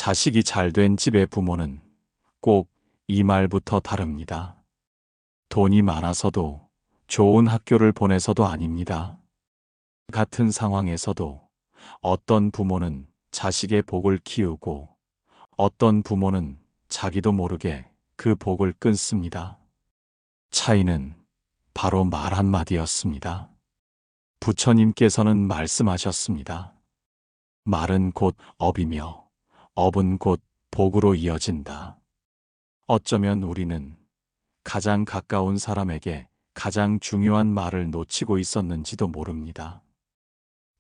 자식이 잘된 집의 부모는 꼭 이 말부터 다릅니다. 돈이 많아서도 좋은 학교를 보내서도 아닙니다. 같은 상황에서도 어떤 부모는 자식의 복을 키우고 어떤 부모는 자기도 모르게 그 복을 끊습니다. 차이는 바로 말 한마디였습니다. 부처님께서는 말씀하셨습니다. 말은 곧 업이며 업은 곧 복으로 이어진다. 어쩌면 우리는 가장 가까운 사람에게 가장 중요한 말을 놓치고 있었는지도 모릅니다.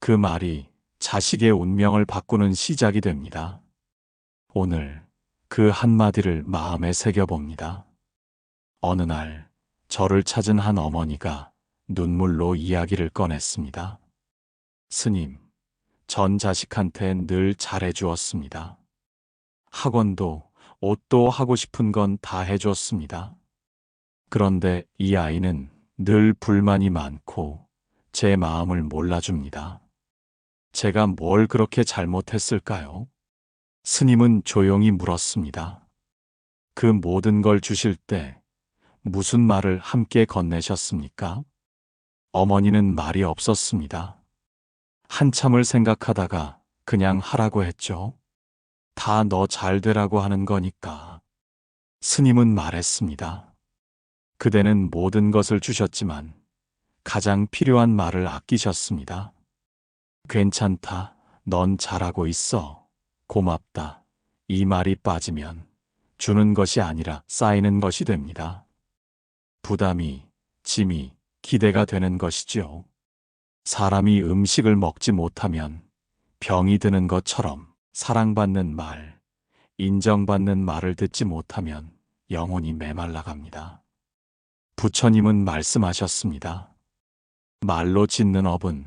그 말이 자식의 운명을 바꾸는 시작이 됩니다. 오늘 그 한마디를 마음에 새겨봅니다. 어느 날 저를 찾은 한 어머니가 눈물로 이야기를 꺼냈습니다. 스님, 전 자식한테 늘 잘해주었습니다. 학원도 옷도 하고 싶은 건 다 해줬습니다. 그런데 이 아이는 늘 불만이 많고 제 마음을 몰라줍니다. 제가 뭘 그렇게 잘못했을까요? 스님은 조용히 물었습니다. 그 모든 걸 주실 때 무슨 말을 함께 건네셨습니까? 어머니는 말이 없었습니다. 한참을 생각하다가 그냥 하라고 했죠. 다 너 잘 되라고 하는 거니까. 스님은 말했습니다. 그대는 모든 것을 주셨지만 가장 필요한 말을 아끼셨습니다. 괜찮다. 넌 잘하고 있어. 고맙다. 이 말이 빠지면 주는 것이 아니라 쌓이는 것이 됩니다. 부담이, 짐이, 기대가 되는 것이지요. 사람이 음식을 먹지 못하면 병이 드는 것처럼 사랑받는 말, 인정받는 말을 듣지 못하면 영혼이 메말라 갑니다. 부처님은 말씀하셨습니다. 말로 짓는 업은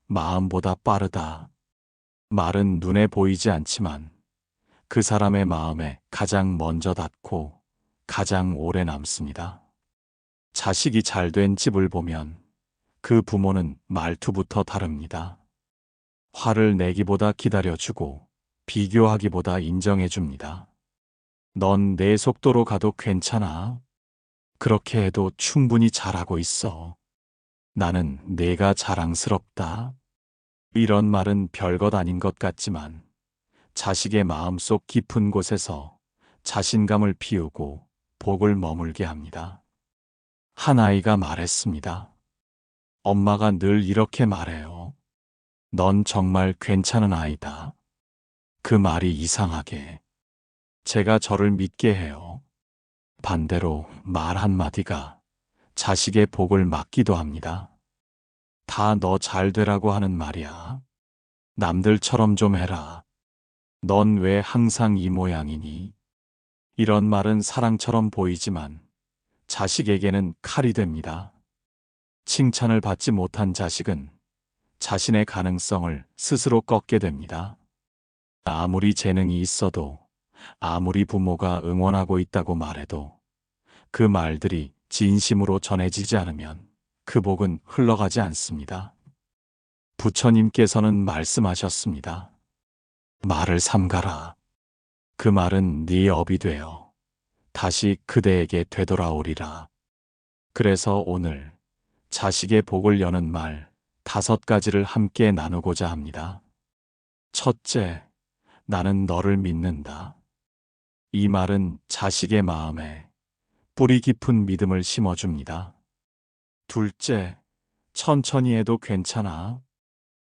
마음보다 빠르다. 말은 눈에 보이지 않지만 그 사람의 마음에 가장 먼저 닿고 가장 오래 남습니다. 자식이 잘된 집을 보면 그 부모는 말투부터 다릅니다. 화를 내기보다 기다려주고 비교하기보다 인정해줍니다. 넌 내 속도로 가도 괜찮아. 그렇게 해도 충분히 잘하고 있어. 나는 내가 자랑스럽다. 이런 말은 별것 아닌 것 같지만 자식의 마음속 깊은 곳에서 자신감을 피우고 복을 머물게 합니다. 한 아이가 말했습니다. 엄마가 늘 이렇게 말해요. 넌 정말 괜찮은 아이다. 그 말이 이상하게 제가 저를 믿게 해요. 반대로 말 한마디가 자식의 복을 막기도 합니다. 다 너 잘 되라고 하는 말이야. 남들처럼 좀 해라. 넌 왜 항상 이 모양이니? 이런 말은 사랑처럼 보이지만 자식에게는 칼이 됩니다. 칭찬을 받지 못한 자식은 자신의 가능성을 스스로 꺾게 됩니다. 아무리 재능이 있어도 아무리 부모가 응원하고 있다고 말해도 그 말들이 진심으로 전해지지 않으면 그 복은 흘러가지 않습니다. 부처님께서는 말씀하셨습니다. 말을 삼가라. 그 말은 네 업이 되어 다시 그대에게 되돌아오리라. 그래서 오늘 자식의 복을 여는 말 5가지를 함께 나누고자 합니다. 첫째, 나는 너를 믿는다. 이 말은 자식의 마음에 뿌리 깊은 믿음을 심어줍니다. 둘째, 천천히 해도 괜찮아.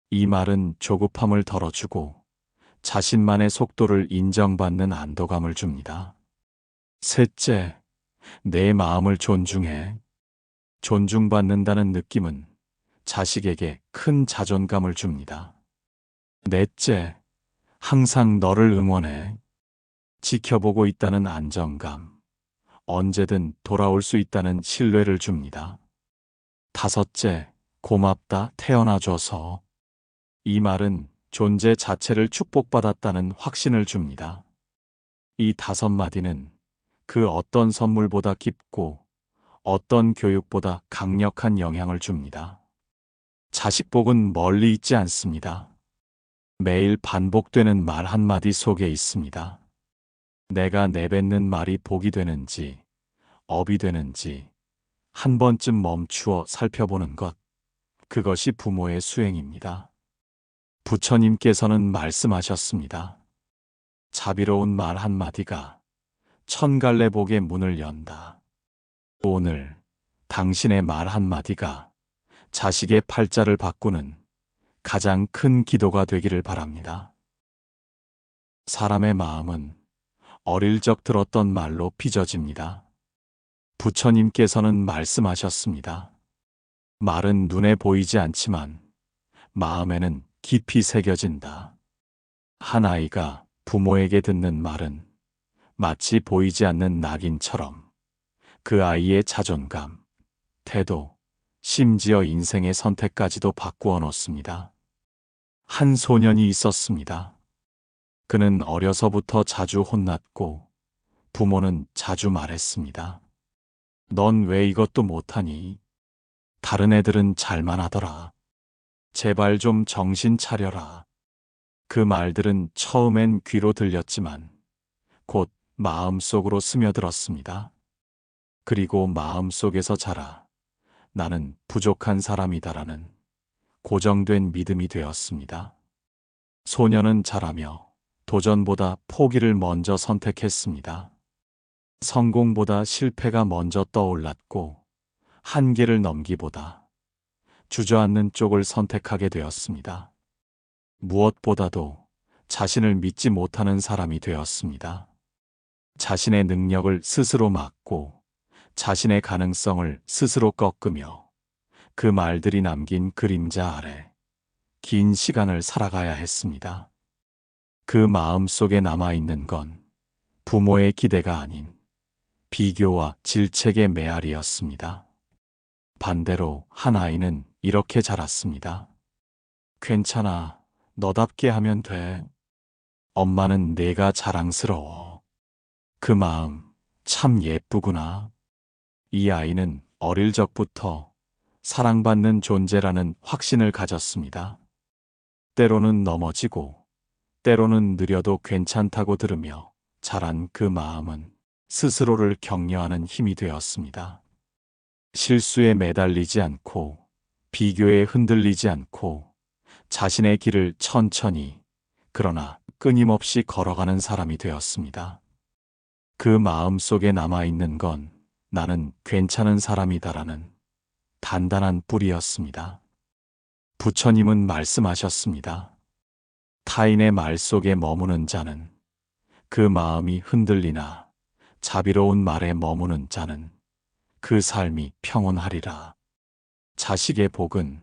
이 말은 조급함을 덜어주고 자신만의 속도를 인정받는 안도감을 줍니다. 셋째, 내 마음을 존중해. 존중받는다는 느낌은 자식에게 큰 자존감을 줍니다. 넷째, 항상 너를 응원해. 지켜보고 있다는 안정감, 언제든 돌아올 수 있다는 신뢰를 줍니다. 다섯째, 고맙다 태어나줘서. 이 말은 존재 자체를 축복받았다는 확신을 줍니다. 이 5마디는 그 어떤 선물보다 깊고 어떤 교육보다 강력한 영향을 줍니다. 자식 복은 멀리 있지 않습니다. 매일 반복되는 말 한마디 속에 있습니다. 내가 내뱉는 말이 복이 되는지, 업이 되는지, 한 번쯤 멈추어 살펴보는 것, 그것이 부모의 수행입니다. 부처님께서는 말씀하셨습니다. 자비로운 말 한마디가 천갈래 복의 문을 연다. 오늘 당신의 말 한마디가 자식의 팔자를 바꾸는 가장 큰 기도가 되기를 바랍니다. 사람의 마음은 어릴 적 들었던 말로 빚어집니다. 부처님께서는 말씀하셨습니다. 말은 눈에 보이지 않지만 마음에는 깊이 새겨진다. 한 아이가 부모에게 듣는 말은 마치 보이지 않는 낙인처럼 그 아이의 자존감, 태도, 심지어 인생의 선택까지도 바꾸어 놓습니다. 한 소년이 있었습니다. 그는 어려서부터 자주 혼났고 부모는 자주 말했습니다. 넌 왜 이것도 못하니? 다른 애들은 잘만 하더라. 제발 좀 정신 차려라. 그 말들은 처음엔 귀로 들렸지만 곧 마음속으로 스며들었습니다. 그리고 마음속에서 자라 나는 부족한 사람이다라는 고정된 믿음이 되었습니다. 소년은 자라며 도전보다 포기를 먼저 선택했습니다. 성공보다 실패가 먼저 떠올랐고 한계를 넘기보다 주저앉는 쪽을 선택하게 되었습니다. 무엇보다도 자신을 믿지 못하는 사람이 되었습니다. 자신의 능력을 스스로 막고 자신의 가능성을 스스로 꺾으며 그 말들이 남긴 그림자 아래 긴 시간을 살아가야 했습니다. 그 마음 속에 남아있는 건 부모의 기대가 아닌 비교와 질책의 메아리였습니다. 반대로 한 아이는 이렇게 자랐습니다. 괜찮아, 너답게 하면 돼. 엄마는 내가 자랑스러워. 그 마음 참 예쁘구나. 이 아이는 어릴 적부터 사랑받는 존재라는 확신을 가졌습니다. 때로는 넘어지고 때로는 느려도 괜찮다고 들으며 자란 그 마음은 스스로를 격려하는 힘이 되었습니다. 실수에 매달리지 않고 비교에 흔들리지 않고 자신의 길을 천천히 그러나 끊임없이 걸어가는 사람이 되었습니다. 그 마음 속에 남아있는 건 나는 괜찮은 사람이다라는 단단한 뿌리였습니다. 부처님은 말씀하셨습니다. 타인의 말 속에 머무는 자는 그 마음이 흔들리나 자비로운 말에 머무는 자는 그 삶이 평온하리라. 자식의 복은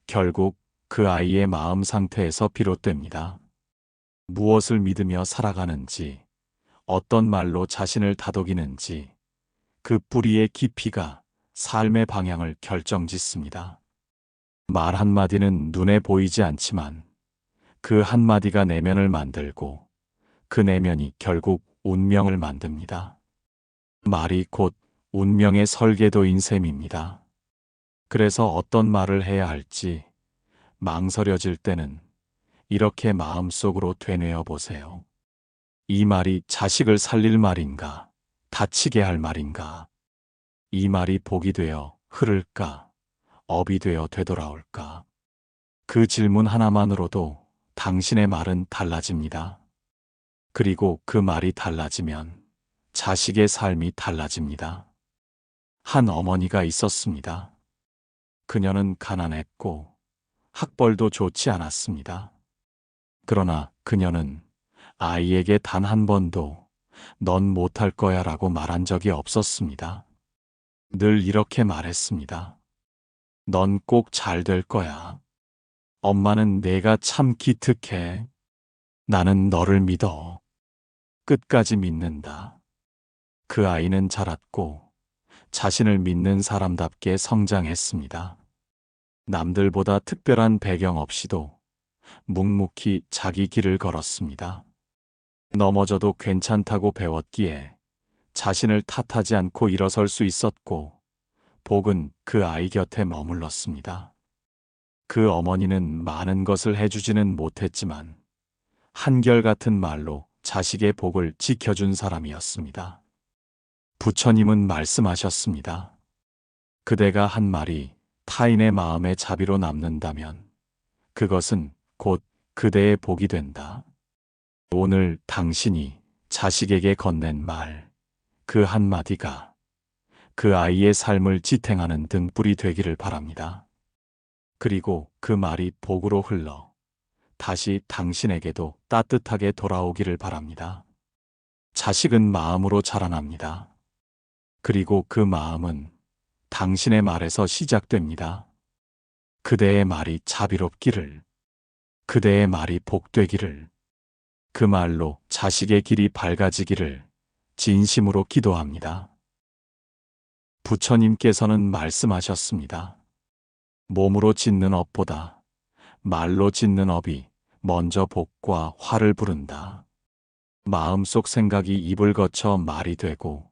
결국 그 아이의 마음 상태에서 비롯됩니다. 무엇을 믿으며 살아가는지, 어떤 말로 자신을 다독이는지, 그 뿌리의 깊이가 삶의 방향을 결정짓습니다. 말 한마디는 눈에 보이지 않지만 그 한마디가 내면을 만들고 그 내면이 결국 운명을 만듭니다. 말이 곧 운명의 설계도인 셈입니다. 그래서 어떤 말을 해야 할지 망설여질 때는 이렇게 마음속으로 되뇌어 보세요. 이 말이 자식을 살릴 말인가, 다치게 할 말인가? 이 말이 복이 되어 흐를까, 업이 되어 되돌아올까? 그 질문 하나만으로도 당신의 말은 달라집니다. 그리고 그 말이 달라지면 자식의 삶이 달라집니다. 한 어머니가 있었습니다. 그녀는 가난했고 학벌도 좋지 않았습니다. 그러나 그녀는 아이에게 단 한 번도 넌 못할 거야 라고 말한 적이 없었습니다. 늘 이렇게 말했습니다. 넌 꼭 잘 될 거야. 엄마는 내가 참 기특해. 나는 너를 믿어. 끝까지 믿는다. 그 아이는 자랐고 자신을 믿는 사람답게 성장했습니다. 남들보다 특별한 배경 없이도 묵묵히 자기 길을 걸었습니다. 넘어져도 괜찮다고 배웠기에 자신을 탓하지 않고 일어설 수 있었고 복은 그 아이 곁에 머물렀습니다. 그 어머니는 많은 것을 해주지는 못했지만 한결같은 말로 자식의 복을 지켜준 사람이었습니다. 부처님은 말씀하셨습니다. 그대가 한 말이 타인의 마음에 자비로 남는다면 그것은 곧 그대의 복이 된다. 오늘 당신이 자식에게 건넨 말, 그 한마디가 그 아이의 삶을 지탱하는 등불이 되기를 바랍니다. 그리고 그 말이 복으로 흘러 다시 당신에게도 따뜻하게 돌아오기를 바랍니다. 자식은 마음으로 자라납니다. 그리고 그 마음은 당신의 말에서 시작됩니다. 그대의 말이 자비롭기를, 그대의 말이 복되기를, 그 말로 자식의 길이 밝아지기를 진심으로 기도합니다. 부처님께서는 말씀하셨습니다. 몸으로 짓는 업보다 말로 짓는 업이 먼저 복과 화를 부른다. 마음속 생각이 입을 거쳐 말이 되고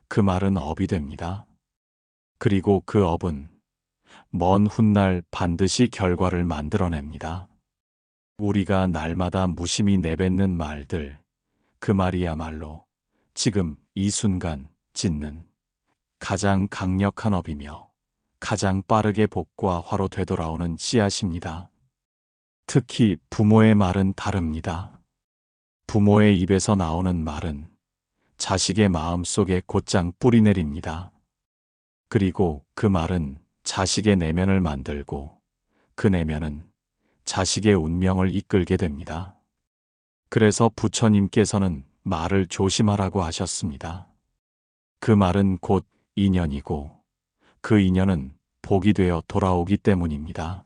그 말은 업이 됩니다. 그리고 그 업은 먼 훗날 반드시 결과를 만들어냅니다. 우리가 날마다 무심히 내뱉는 말들, 그 말이야말로 지금 이 순간 짓는 가장 강력한 업이며 가장 빠르게 복과 화로 되돌아오는 씨앗입니다. 특히 부모의 말은 다릅니다. 부모의 입에서 나오는 말은 자식의 마음 속에 곧장 뿌리내립니다. 그리고 그 말은 자식의 내면을 만들고 그 내면은 자식의 운명을 이끌게 됩니다. 그래서 부처님께서는 말을 조심하라고 하셨습니다. 그 말은 곧 인연이고 그 인연은 복이 되어 돌아오기 때문입니다.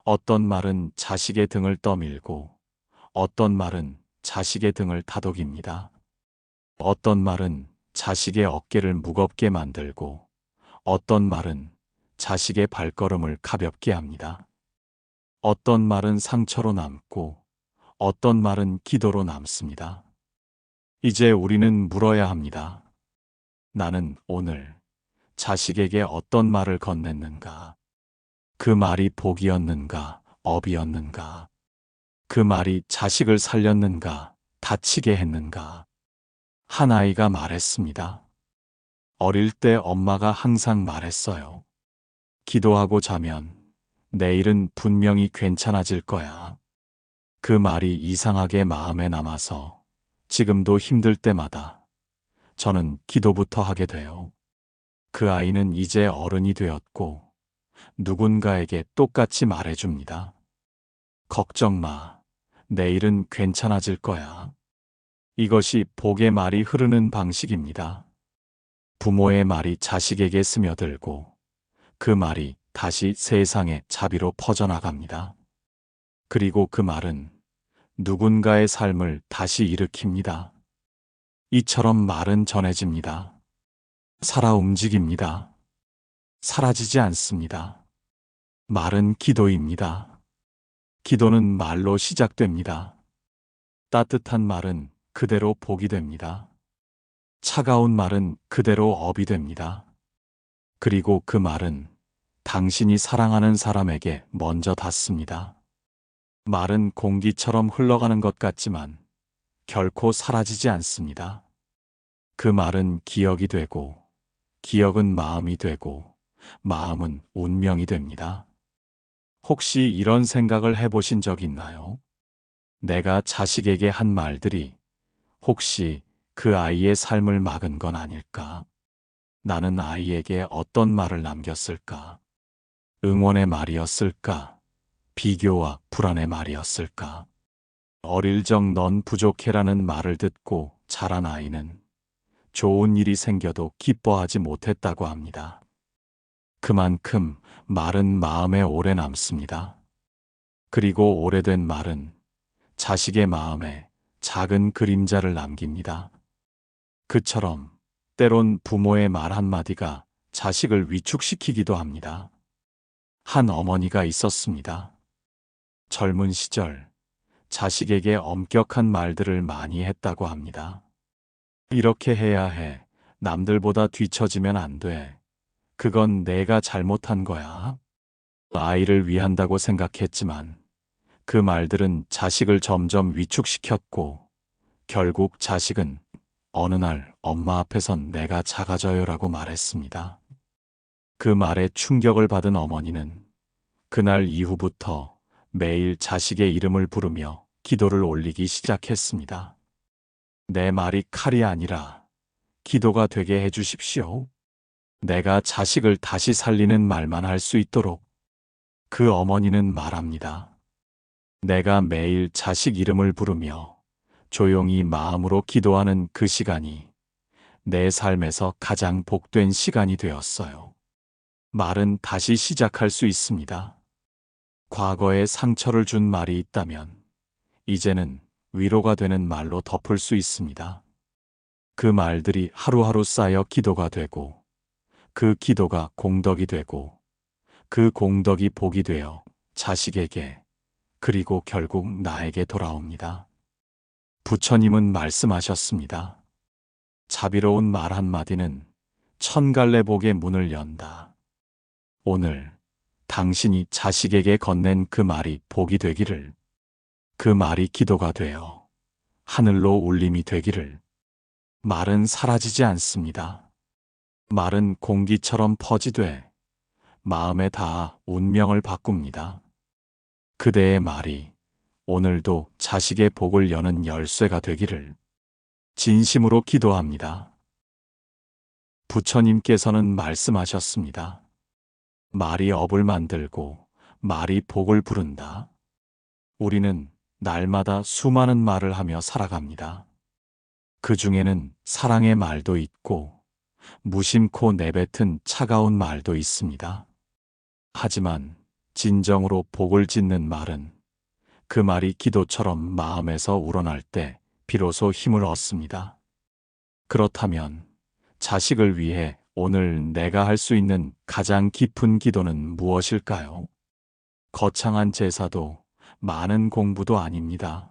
어떤 말은 자식의 등을 떠밀고 어떤 말은 자식의 등을 다독입니다. 어떤 말은 자식의 어깨를 무겁게 만들고 어떤 말은 자식의 발걸음을 가볍게 합니다. 어떤 말은 상처로 남고 어떤 말은 기도로 남습니다. 이제 우리는 물어야 합니다. 나는 오늘 자식에게 어떤 말을 건넸는가? 그 말이 복이었는가, 업이었는가? 그 말이 자식을 살렸는가, 다치게 했는가? 한 아이가 말했습니다. 어릴 때 엄마가 항상 말했어요. 기도하고 자면 내일은 분명히 괜찮아질 거야. 그 말이 이상하게 마음에 남아서 지금도 힘들 때마다 저는 기도부터 하게 돼요. 그 아이는 이제 어른이 되었고 누군가에게 똑같이 말해줍니다. 걱정 마. 내일은 괜찮아질 거야. 이것이 복의 말이 흐르는 방식입니다. 부모의 말이 자식에게 스며들고 그 말이 다시 세상에 자비로 퍼져나갑니다. 그리고 그 말은 누군가의 삶을 다시 일으킵니다. 이처럼 말은 전해집니다. 살아 움직입니다. 사라지지 않습니다. 말은 기도입니다. 기도는 말로 시작됩니다. 따뜻한 말은 그대로 복이 됩니다. 차가운 말은 그대로 업이 됩니다. 그리고 그 말은 당신이 사랑하는 사람에게 먼저 닿습니다. 말은 공기처럼 흘러가는 것 같지만 결코 사라지지 않습니다. 그 말은 기억이 되고, 기억은 마음이 되고, 마음은 운명이 됩니다. 혹시 이런 생각을 해보신 적 있나요? 내가 자식에게 한 말들이 혹시 그 아이의 삶을 막은 건 아닐까? 나는 아이에게 어떤 말을 남겼을까? 응원의 말이었을까? 비교와 불안의 말이었을까? 어릴 적 넌 부족해라는 말을 듣고 자란 아이는 좋은 일이 생겨도 기뻐하지 못했다고 합니다. 그만큼 말은 마음에 오래 남습니다. 그리고 오래된 말은 자식의 마음에 작은 그림자를 남깁니다. 그처럼 때론 부모의 말 한마디가 자식을 위축시키기도 합니다. 한 어머니가 있었습니다. 젊은 시절 자식에게 엄격한 말들을 많이 했다고 합니다. 이렇게 해야 해. 남들보다 뒤처지면 안 돼. 그건 내가 잘못한 거야. 아이를 위한다고 생각했지만 그 말들은 자식을 점점 위축시켰고 결국 자식은 어느 날 엄마 앞에선 내가 작아져요라고 말했습니다. 그 말에 충격을 받은 어머니는 그날 이후부터 매일 자식의 이름을 부르며 기도를 올리기 시작했습니다. 내 말이 칼이 아니라 기도가 되게 해주십시오. 내가 자식을 다시 살리는 말만 할 수 있도록. 그 어머니는 말합니다. 내가 매일 자식 이름을 부르며 조용히 마음으로 기도하는 그 시간이 내 삶에서 가장 복된 시간이 되었어요. 말은 다시 시작할 수 있습니다. 과거에 상처를 준 말이 있다면 이제는 위로가 되는 말로 덮을 수 있습니다. 그 말들이 하루하루 쌓여 기도가 되고 그 기도가 공덕이 되고 그 공덕이 복이 되어 자식에게 그리고 결국 나에게 돌아옵니다. 부처님은 말씀하셨습니다. 자비로운 말 한마디는 천갈래 복의 문을 연다. 오늘 당신이 자식에게 건넨 그 말이 복이 되기를, 그 말이 기도가 되어 하늘로 울림이 되기를. 말은 사라지지 않습니다. 말은 공기처럼 퍼지되 마음에 닿아 운명을 바꿉니다. 그대의 말이 오늘도 자식의 복을 여는 열쇠가 되기를 진심으로 기도합니다. 부처님께서는 말씀하셨습니다. 말이 업을 만들고 말이 복을 부른다. 우리는 날마다 수많은 말을 하며 살아갑니다. 그 중에는 사랑의 말도 있고 무심코 내뱉은 차가운 말도 있습니다. 하지만 진정으로 복을 짓는 말은 그 말이 기도처럼 마음에서 우러날 때 비로소 힘을 얻습니다. 그렇다면 자식을 위해 오늘 내가 할 수 있는 가장 깊은 기도는 무엇일까요? 거창한 제사도 많은 공부도 아닙니다.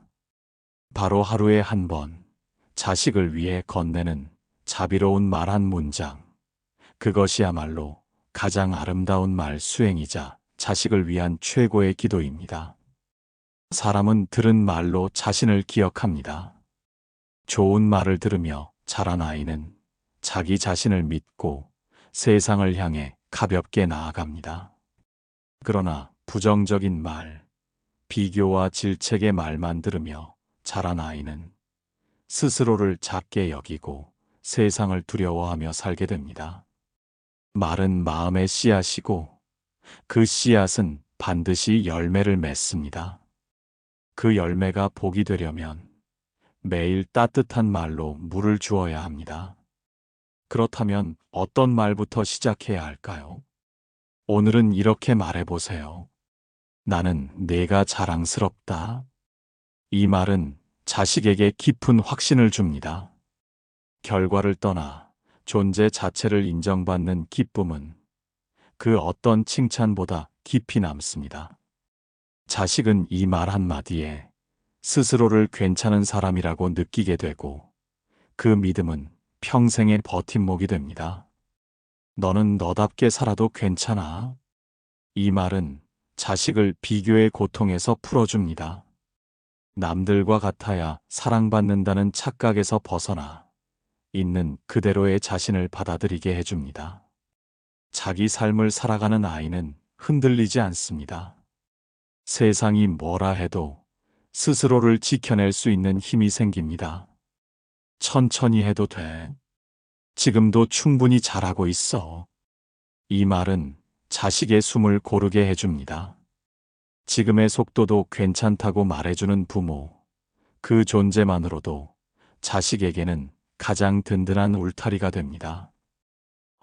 바로 하루에 한 번 자식을 위해 건네는 자비로운 말 한 문장. 그것이야말로 가장 아름다운 말 수행이자 자식을 위한 최고의 기도입니다. 사람은 들은 말로 자신을 기억합니다. 좋은 말을 들으며 자란 아이는 자기 자신을 믿고 세상을 향해 가볍게 나아갑니다. 그러나 부정적인 말, 비교와 질책의 말만 들으며 자란 아이는 스스로를 작게 여기고 세상을 두려워하며 살게 됩니다. 말은 마음의 씨앗이고 그 씨앗은 반드시 열매를 맺습니다. 그 열매가 복이 되려면 매일 따뜻한 말로 물을 주어야 합니다. 그렇다면 어떤 말부터 시작해야 할까요? 오늘은 이렇게 말해보세요. 나는 내가 자랑스럽다. 이 말은 자식에게 깊은 확신을 줍니다. 결과를 떠나 존재 자체를 인정받는 기쁨은 그 어떤 칭찬보다 깊이 남습니다. 자식은 이 말 한마디에 스스로를 괜찮은 사람이라고 느끼게 되고 그 믿음은 평생의 버팀목이 됩니다. 너는 너답게 살아도 괜찮아. 이 말은 자식을 비교의 고통에서 풀어줍니다. 남들과 같아야 사랑받는다는 착각에서 벗어나 있는 그대로의 자신을 받아들이게 해줍니다. 자기 삶을 살아가는 아이는 흔들리지 않습니다. 세상이 뭐라 해도 스스로를 지켜낼 수 있는 힘이 생깁니다. 천천히 해도 돼. 지금도 충분히 잘하고 있어. 이 말은 자식의 숨을 고르게 해줍니다. 지금의 속도도 괜찮다고 말해주는 부모, 그 존재만으로도 자식에게는 가장 든든한 울타리가 됩니다.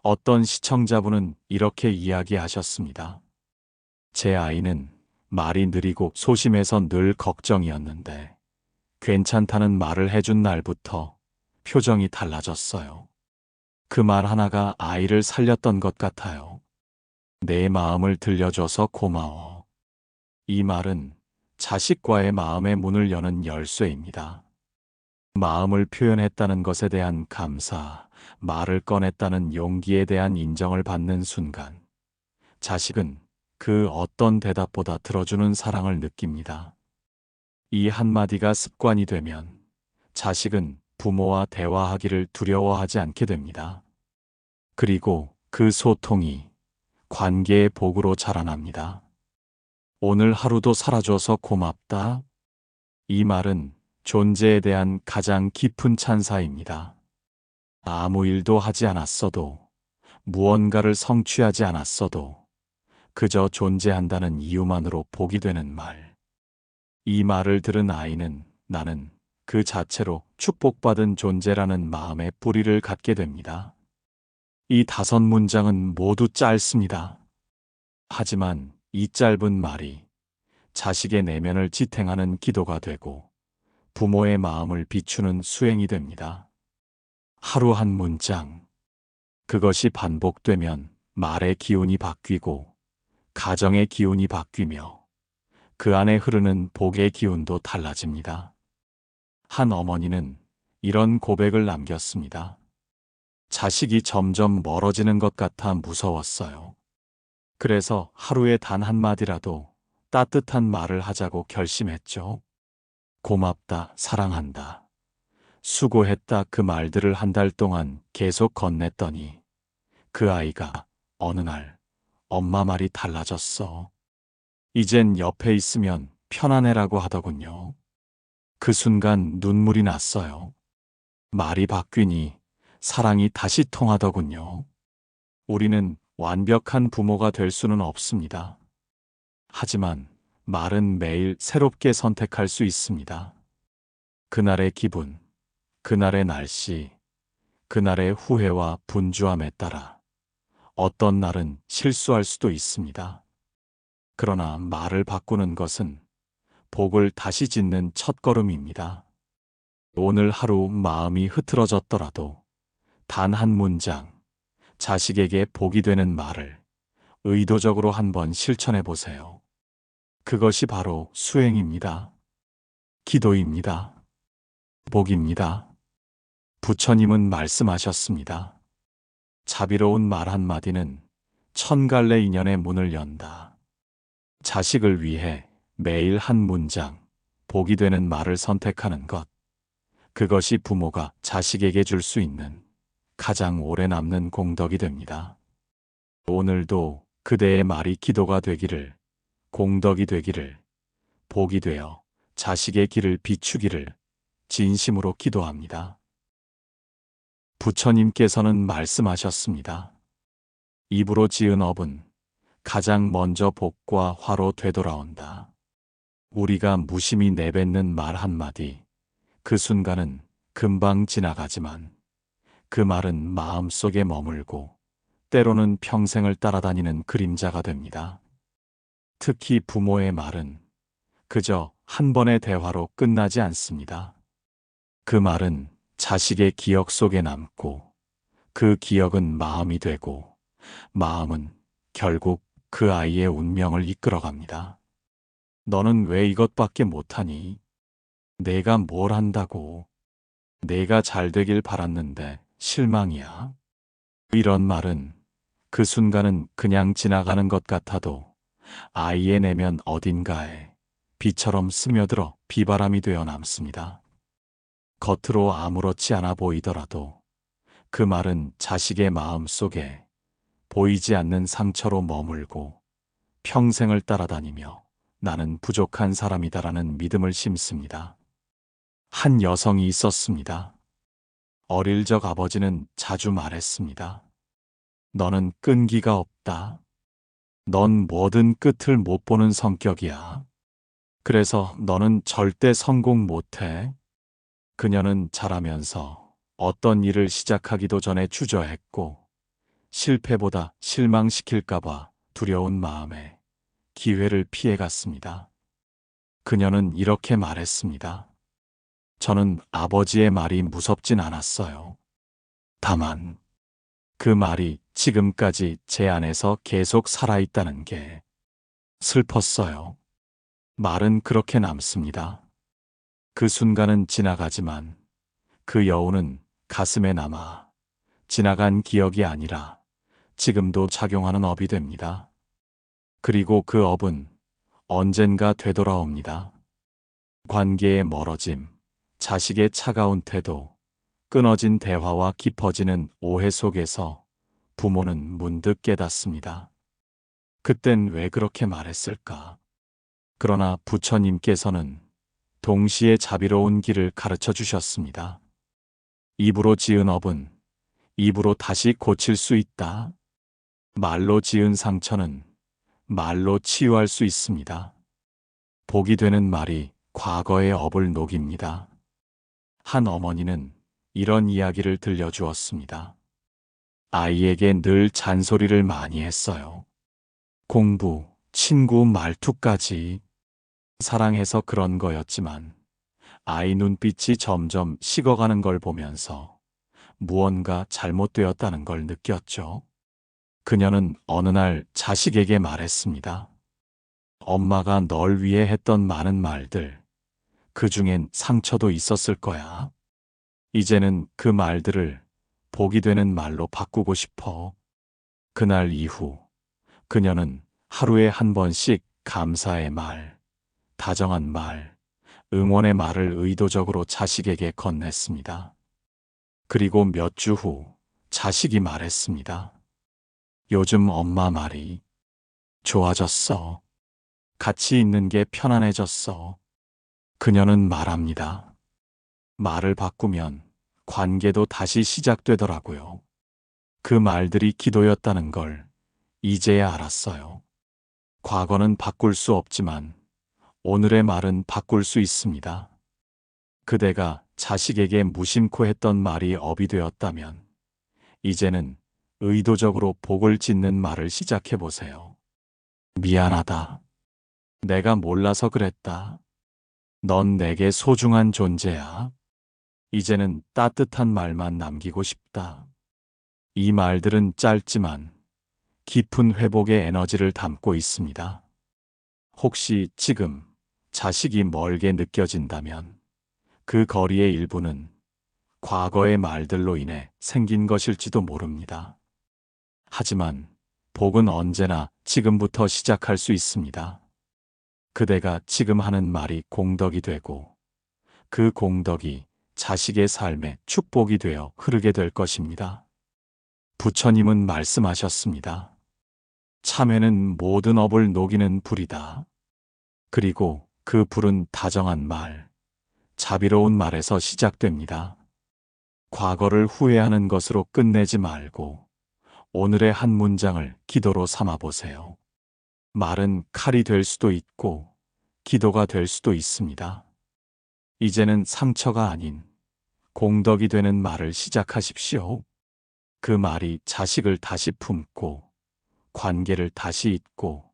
어떤 시청자분은 이렇게 이야기하셨습니다. 제 아이는 말이 느리고 소심해서 늘 걱정이었는데 괜찮다는 말을 해준 날부터 표정이 달라졌어요. 그 말 하나가 아이를 살렸던 것 같아요. 내 마음을 들려줘서 고마워. 이 말은 자식과의 마음의 문을 여는 열쇠입니다. 마음을 표현했다는 것에 대한 감사, 말을 꺼냈다는 용기에 대한 인정을 받는 순간, 자식은 그 어떤 대답보다 들어주는 사랑을 느낍니다. 이 한마디가 습관이 되면 자식은 부모와 대화하기를 두려워하지 않게 됩니다. 그리고 그 소통이 관계의 복으로 자라납니다. 오늘 하루도 살아줘서 고맙다. 이 말은 존재에 대한 가장 깊은 찬사입니다. 아무 일도 하지 않았어도, 무언가를 성취하지 않았어도, 그저 존재한다는 이유만으로 복이 되는 말. 이 말을 들은 아이는 나는 그 자체로 축복받은 존재라는 마음의 뿌리를 갖게 됩니다. 이 5문장은 모두 짧습니다. 하지만 이 짧은 말이 자식의 내면을 지탱하는 기도가 되고 부모의 마음을 비추는 수행이 됩니다. 하루 한 문장. 그것이 반복되면 말의 기운이 바뀌고 가정의 기운이 바뀌며 그 안에 흐르는 복의 기운도 달라집니다. 한 어머니는 이런 고백을 남겼습니다. 자식이 점점 멀어지는 것 같아 무서웠어요. 그래서 하루에 단 한마디라도 따뜻한 말을 하자고 결심했죠. 고맙다, 사랑한다, 수고했다 그 말들을 한 달 동안 계속 건넸더니 그 아이가 어느 날 엄마 말이 달라졌어. 이젠 옆에 있으면 편안해라고 하더군요. 그 순간 눈물이 났어요. 말이 바뀌니 사랑이 다시 통하더군요. 우리는 완벽한 부모가 될 수는 없습니다. 하지만 말은 매일 새롭게 선택할 수 있습니다. 그날의 기분, 그날의 날씨, 그날의 후회와 분주함에 따라 어떤 날은 실수할 수도 있습니다. 그러나 말을 바꾸는 것은 복을 다시 짓는 첫걸음입니다. 오늘 하루 마음이 흐트러졌더라도 단 한 문장, 자식에게 복이 되는 말을 의도적으로 한번 실천해 보세요. 그것이 바로 수행입니다. 기도입니다. 복입니다. 부처님은 말씀하셨습니다. 자비로운 말 한마디는 1000갈래 인연의 문을 연다. 자식을 위해 매일 한 문장, 복이 되는 말을 선택하는 것. 그것이 부모가 자식에게 줄 수 있는 가장 오래 남는 공덕이 됩니다. 오늘도 그대의 말이 기도가 되기를, 공덕이 되기를, 복이 되어 자식의 길을 비추기를 진심으로 기도합니다. 부처님께서는 말씀하셨습니다. 입으로 지은 업은 가장 먼저 복과 화로 되돌아온다. 우리가 무심히 내뱉는 말 한마디, 그 순간은 금방 지나가지만 그 말은 마음속에 머물고 때로는 평생을 따라다니는 그림자가 됩니다. 특히 부모의 말은 그저 한 번의 대화로 끝나지 않습니다. 그 말은 자식의 기억 속에 남고 그 기억은 마음이 되고 마음은 결국 그 아이의 운명을 이끌어갑니다. 너는 왜 이것밖에 못하니? 내가 뭘 한다고? 내가 잘 되길 바랐는데 실망이야. 이런 말은 그 순간은 그냥 지나가는 것 같아도 아이의 내면 어딘가에 비처럼 스며들어 비바람이 되어 남습니다. 겉으로 아무렇지 않아 보이더라도 그 말은 자식의 마음 속에 보이지 않는 상처로 머물고 평생을 따라다니며 나는 부족한 사람이다라는 믿음을 심습니다. 한 여성이 있었습니다. 어릴 적 아버지는 자주 말했습니다. 너는 끈기가 없다. 넌 뭐든 끝을 못 보는 성격이야. 그래서 너는 절대 성공 못해. 그녀는 자라면서 어떤 일을 시작하기도 전에 주저했고 실패보다 실망시킬까봐 두려운 마음에 기회를 피해갔습니다. 그녀는 이렇게 말했습니다. 저는 아버지의 말이 무섭진 않았어요. 다만 그 말이 지금까지 제 안에서 계속 살아있다는 게 슬펐어요. 말은 그렇게 남습니다. 그 순간은 지나가지만 그 여운은 가슴에 남아 지나간 기억이 아니라 지금도 작용하는 업이 됩니다. 그리고 그 업은 언젠가 되돌아옵니다. 관계의 멀어짐, 자식의 차가운 태도, 끊어진 대화와 깊어지는 오해 속에서 부모는 문득 깨닫습니다. 그땐 왜 그렇게 말했을까? 그러나 부처님께서는 동시에 자비로운 길을 가르쳐 주셨습니다. 입으로 지은 업은 입으로 다시 고칠 수 있다. 말로 지은 상처는 말로 치유할 수 있습니다. 복이 되는 말이 과거의 업을 녹입니다. 한 어머니는 이런 이야기를 들려주었습니다. 아이에게 늘 잔소리를 많이 했어요. 공부, 친구 말투까지. 사랑해서 그런 거였지만 아이 눈빛이 점점 식어가는 걸 보면서 무언가 잘못되었다는 걸 느꼈죠. 그녀는 어느 날 자식에게 말했습니다. 엄마가 널 위해 했던 많은 말들, 그 중엔 상처도 있었을 거야. 이제는 그 말들을 복이 되는 말로 바꾸고 싶어. 그날 이후 그녀는 하루에 한 번씩 감사의 말, 다정한 말, 응원의 말을 의도적으로 자식에게 건넸습니다. 그리고 몇 주 후 자식이 말했습니다. 요즘 엄마 말이 좋아졌어. 같이 있는 게 편안해졌어. 그녀는 말합니다. 말을 바꾸면 관계도 다시 시작되더라고요. 그 말들이 기도였다는 걸 이제야 알았어요. 과거는 바꿀 수 없지만 오늘의 말은 바꿀 수 있습니다. 그대가 자식에게 무심코 했던 말이 업이 되었다면 이제는 의도적으로 복을 짓는 말을 시작해 보세요. 미안하다. 내가 몰라서 그랬다. 넌 내게 소중한 존재야. 이제는 따뜻한 말만 남기고 싶다. 이 말들은 짧지만 깊은 회복의 에너지를 담고 있습니다. 혹시 지금 자식이 멀게 느껴진다면 그 거리의 일부는 과거의 말들로 인해 생긴 것일지도 모릅니다. 하지만 복은 언제나 지금부터 시작할 수 있습니다. 그대가 지금 하는 말이 공덕이 되고 그 공덕이 자식의 삶에 축복이 되어 흐르게 될 것입니다. 부처님은 말씀하셨습니다. 참회는 모든 업을 녹이는 불이다. 그리고 그 불은 다정한 말, 자비로운 말에서 시작됩니다. 과거를 후회하는 것으로 끝내지 말고 오늘의 한 문장을 기도로 삼아 보세요. 말은 칼이 될 수도 있고 기도가 될 수도 있습니다. 이제는 상처가 아닌 공덕이 되는 말을 시작하십시오. 그 말이 자식을 다시 품고 관계를 다시 잇고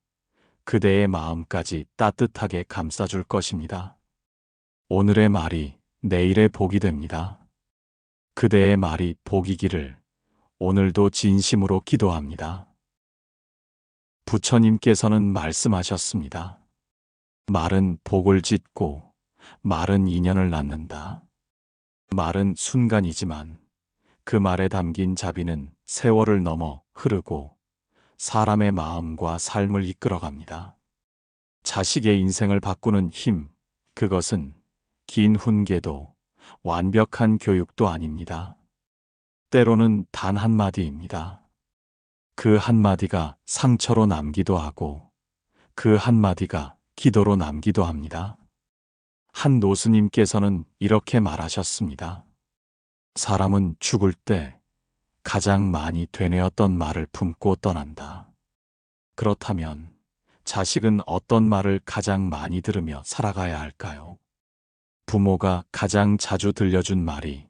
그대의 마음까지 따뜻하게 감싸줄 것입니다. 오늘의 말이 내일의 복이 됩니다. 그대의 말이 복이기를 오늘도 진심으로 기도합니다. 부처님께서는 말씀하셨습니다. 말은 복을 짓고 말은 인연을 낳는다. 말은 순간이지만 그 말에 담긴 자비는 세월을 넘어 흐르고 사람의 마음과 삶을 이끌어갑니다. 자식의 인생을 바꾸는 힘, 그것은 긴 훈계도 완벽한 교육도 아닙니다. 때로는 단 한마디입니다. 그 한마디가 상처로 남기도 하고 그 한마디가 기도로 남기도 합니다. 한 노스님께서는 이렇게 말하셨습니다. 사람은 죽을 때 가장 많이 되뇌었던 말을 품고 떠난다. 그렇다면 자식은 어떤 말을 가장 많이 들으며 살아가야 할까요? 부모가 가장 자주 들려준 말이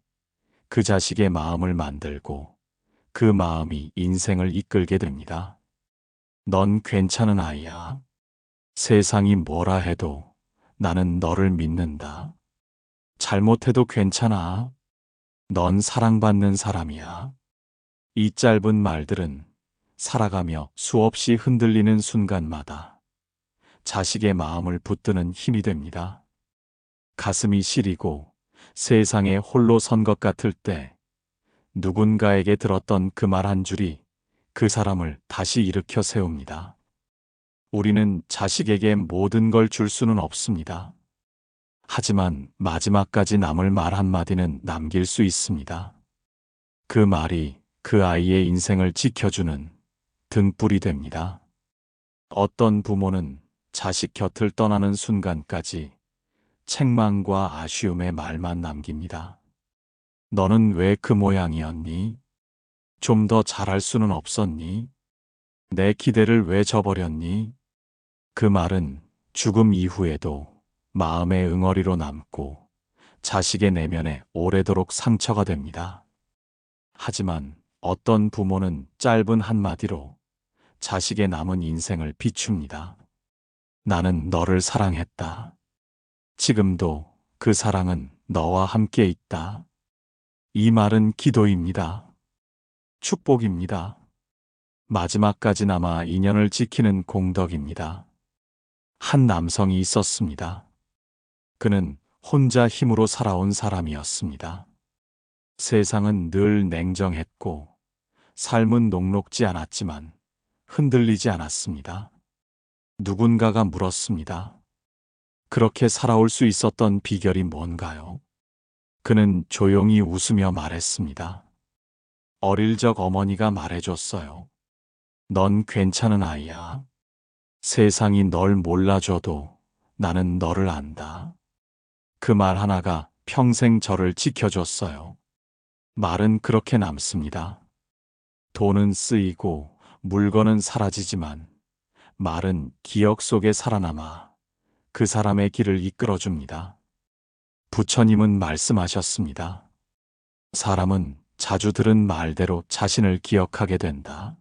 그 자식의 마음을 만들고 그 마음이 인생을 이끌게 됩니다. 넌 괜찮은 아이야. 세상이 뭐라 해도 나는 너를 믿는다. 잘못해도 괜찮아. 넌 사랑받는 사람이야. 이 짧은 말들은 살아가며 수없이 흔들리는 순간마다 자식의 마음을 붙드는 힘이 됩니다. 가슴이 시리고 세상에 홀로 선 것 같을 때 누군가에게 들었던 그 말 한 줄이 그 사람을 다시 일으켜 세웁니다. 우리는 자식에게 모든 걸 줄 수는 없습니다. 하지만 마지막까지 남을 말 한마디는 남길 수 있습니다. 그 말이 그 아이의 인생을 지켜주는 등불이 됩니다. 어떤 부모는 자식 곁을 떠나는 순간까지 책망과 아쉬움의 말만 남깁니다. 너는 왜 그 모양이었니? 좀 더 잘할 수는 없었니? 내 기대를 왜 저버렸니? 그 말은 죽음 이후에도 마음의 응어리로 남고 자식의 내면에 오래도록 상처가 됩니다. 하지만 어떤 부모는 짧은 한마디로 자식의 남은 인생을 비춥니다. 나는 너를 사랑했다. 지금도 그 사랑은 너와 함께 있다. 이 말은 기도입니다. 축복입니다. 마지막까지나마 인연을 지키는 공덕입니다. 한 남성이 있었습니다. 그는 혼자 힘으로 살아온 사람이었습니다. 세상은 늘 냉정했고 삶은 녹록지 않았지만 흔들리지 않았습니다. 누군가가 물었습니다. 그렇게 살아올 수 있었던 비결이 뭔가요? 그는 조용히 웃으며 말했습니다. 어릴 적 어머니가 말해줬어요. 넌 괜찮은 아이야. 세상이 널 몰라줘도 나는 너를 안다. 그 말 하나가 평생 저를 지켜줬어요. 말은 그렇게 남습니다. 돈은 쓰이고 물건은 사라지지만 말은 기억 속에 살아남아 그 사람의 길을 이끌어줍니다. 부처님은 말씀하셨습니다. 사람은 자주 들은 말대로 자신을 기억하게 된다.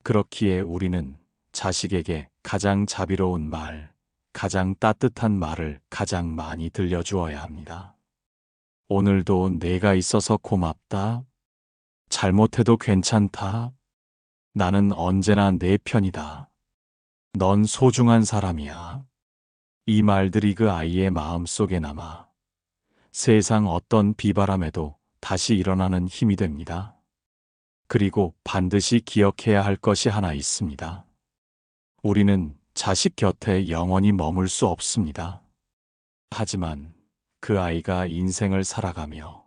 그렇기에 우리는 자식에게 가장 자비로운 말, 가장 따뜻한 말을 가장 많이 들려주어야 합니다. 오늘도 내가 있어서 고맙다. 잘못해도 괜찮다. 나는 언제나 내 편이다. 넌 소중한 사람이야. 이 말들이 그 아이의 마음 속에 남아 세상 어떤 비바람에도 다시 일어나는 힘이 됩니다. 그리고 반드시 기억해야 할 것이 하나 있습니다. 우리는 자식 곁에 영원히 머물 수 없습니다. 하지만 그 아이가 인생을 살아가며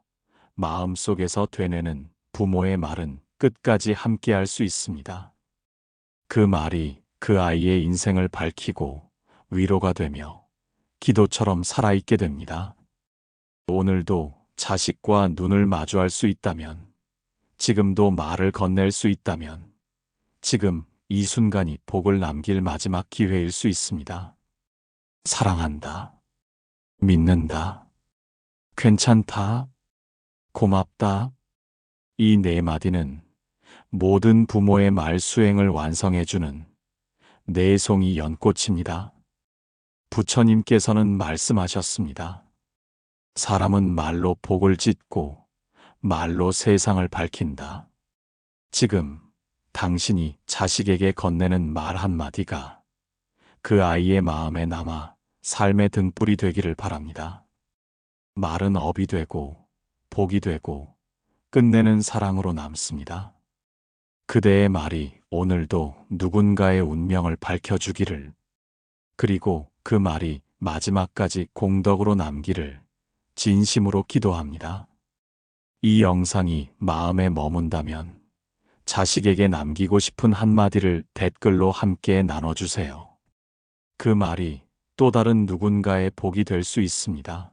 마음속에서 되뇌는 부모의 말은 끝까지 함께할 수 있습니다. 그 말이 그 아이의 인생을 밝히고 위로가 되며 기도처럼 살아있게 됩니다. 오늘도 자식과 눈을 마주할 수 있다면, 지금도 말을 건넬 수 있다면, 지금 이 순간이 복을 남길 마지막 기회일 수 있습니다. 사랑한다. 믿는다. 괜찮다. 고맙다. 이 네 마디는 모든 부모의 말 수행을 완성해주는 네 송이 연꽃입니다. 부처님께서는 말씀하셨습니다. 사람은 말로 복을 짓고 말로 세상을 밝힌다. 지금 당신이 자식에게 건네는 말 한마디가 그 아이의 마음에 남아 삶의 등불이 되기를 바랍니다. 말은 업이 되고 복이 되고 끝내는 사랑으로 남습니다. 그대의 말이 오늘도 누군가의 운명을 밝혀주기를, 그리고 그 말이 마지막까지 공덕으로 남기를 진심으로 기도합니다. 이 영상이 마음에 머문다면 자식에게 남기고 싶은 한마디를 댓글로 함께 나눠주세요. 그 말이 또 다른 누군가의 복이 될 수 있습니다.